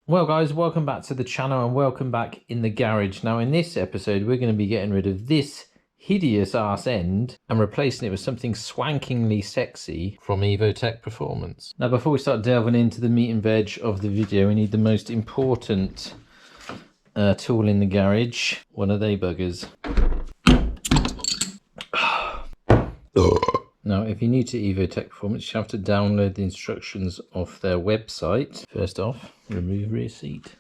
Well guys, welcome back to the channel and welcome back in the garage. Now in this episode we're going to be getting rid of this hideous arse end and replacing it with something swankingly sexy from Evotech Performance. Now before we start delving into the meat and veg of the video, we need the most important tool in the garage. One of they buggers. Now, if you're new to Evotech Performance, you have to download the instructions off their website. First off, remove rear seat.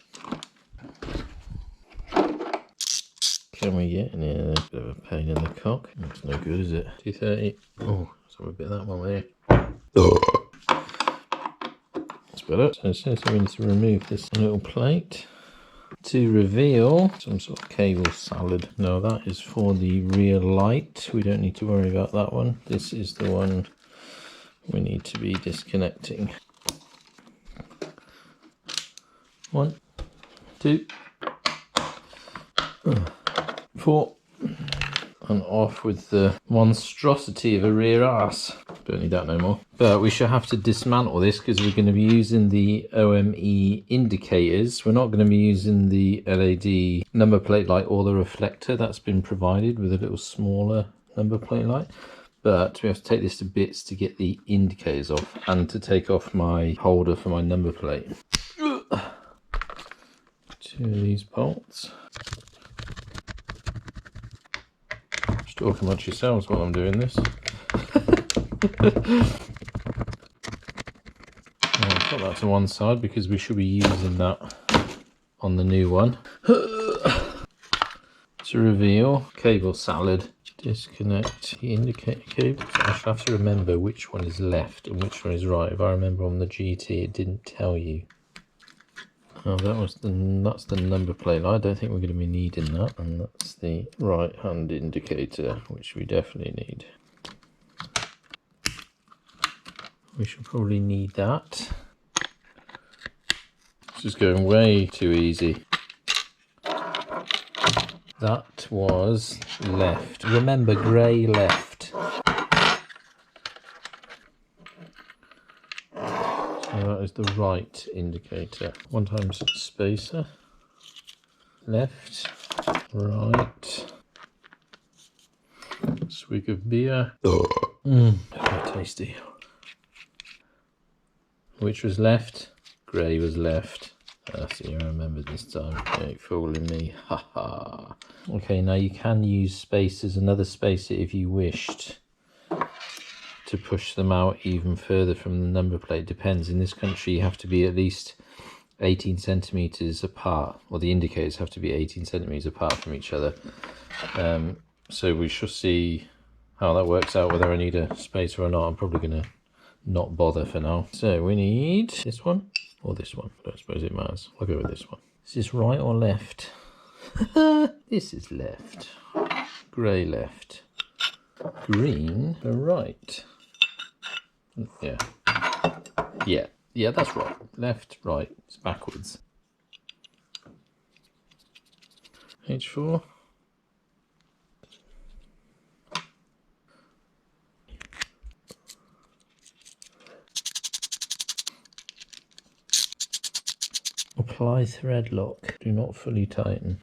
Can we get in here? A bit of a pain in the cock. That's no good, is it? 230. Oh, let's have a bit of that one there. That's better. So we need to remove this little plate to reveal some sort of cable salad. Now that is for the rear light. We don't need to worry about that one. This is the one we need to be disconnecting. 1, 2, 4, and off with the monstrosity of a rear arse. Don't need that no more. But we shall have to dismantle this because we're going to be using the OME indicators. We're not going to be using the LED number plate light or the reflector that's been provided with a little smaller number plate light. But we have to take this to bits to get the indicators off and to take off my holder for my number plate. 2 of these bolts. Just talking amongst yourselves while I'm doing this. I'll put that to one side because we should be using that on the new one. To reveal cable salad, disconnect the indicator cable. So I shall have to remember which one is left and which one is right. If I remember on the GT it didn't tell you. Oh, that's the number plate. I don't think we're going to be needing that, and that's the right hand indicator, which we definitely need. We should probably need that. This is going way too easy. That was left. Remember, grey left. So that is the right indicator. 1 times spacer. Left, right. Swig of beer. Quite tasty. Which was left? Grey was left. See, I remember this time. Ain't fooling me. Haha. Okay, now you can use spacers, another spacer if you wished to push them out even further from the number plate. Depends. In this country, you have to be at least 18 centimeters apart, or the indicators have to be 18 centimeters apart from each other. So we shall see how that works out, whether I need a spacer or not. I'm probably going to not bother for now. So we need this one or this one. I don't suppose it matters. I'll go with this one. Is this right or left? This is left. Grey left. Green right. Yeah, that's right. Left, right, it's backwards. H4. Apply thread lock. Do not fully tighten.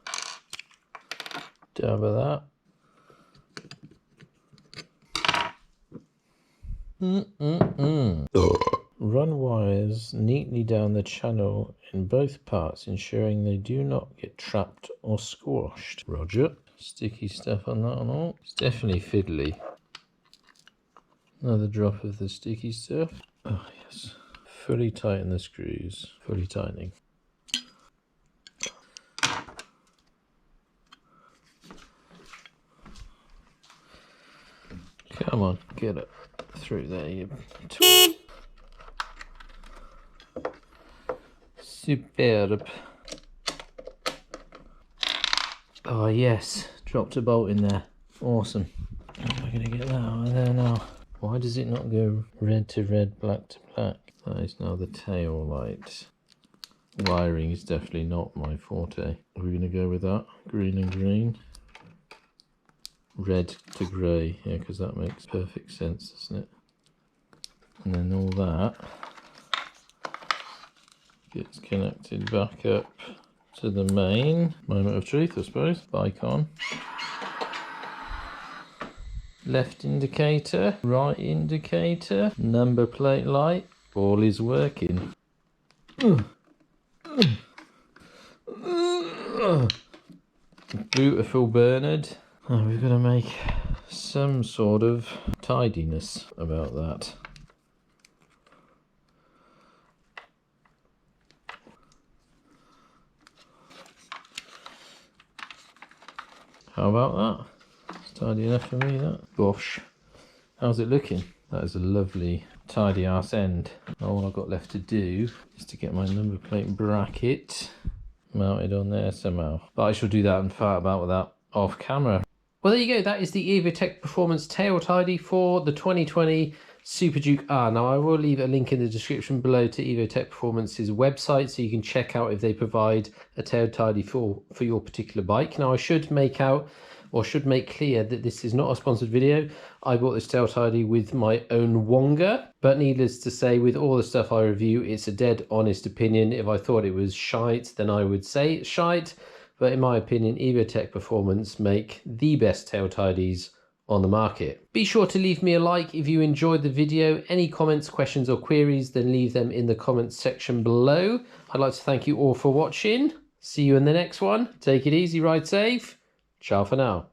Dab of that. Run wires neatly down the channel in both parts, ensuring they do not get trapped or squashed. Roger. Sticky stuff on that and all. It's definitely fiddly. Another drop of the sticky stuff. Oh yes. Fully tighten the screws. Fully tightening. Come on, get it through there, you. Superb. Oh yes, dropped a bolt in there. Awesome. How am I going to get that out of there now? Why does it not go red to red, black to black? That is now the tail light. Wiring is definitely not my forte. Are we going to go with that? Green and green. Red to grey, yeah, because that makes perfect sense, doesn't it? And then all that Gets connected back up to the main. Moment of truth, I suppose. Bike on. Left indicator, right indicator, number plate light, all is working. Beautiful Bernard. Oh, we've got to make some sort of tidiness about that. How about that? It's tidy enough for me, that. Gosh. How's it looking? That is a lovely tidy ass end. All I've got left to do is to get my number plate bracket mounted on there somehow. But I shall do that and fart about with that off camera. Well, there you go. That is the Evotech Performance Tail Tidy for the 2020 Super Duke R. Now, I will leave a link in the description below to Evotech Performance's website so you can check out if they provide a tail tidy for your particular bike. Now, I should make clear that this is not a sponsored video. I bought this tail tidy with my own Wonga, but needless to say, with all the stuff I review, it's a dead honest opinion. If I thought it was shite, then I would say it's shite. But in my opinion, Evotech Performance make the best tail tidies on the market. Be sure to leave me a like if you enjoyed the video. Any comments, questions or queries, then leave them in the comments section below. I'd like to thank you all for watching. See you in the next one. Take it easy, ride safe. Ciao for now.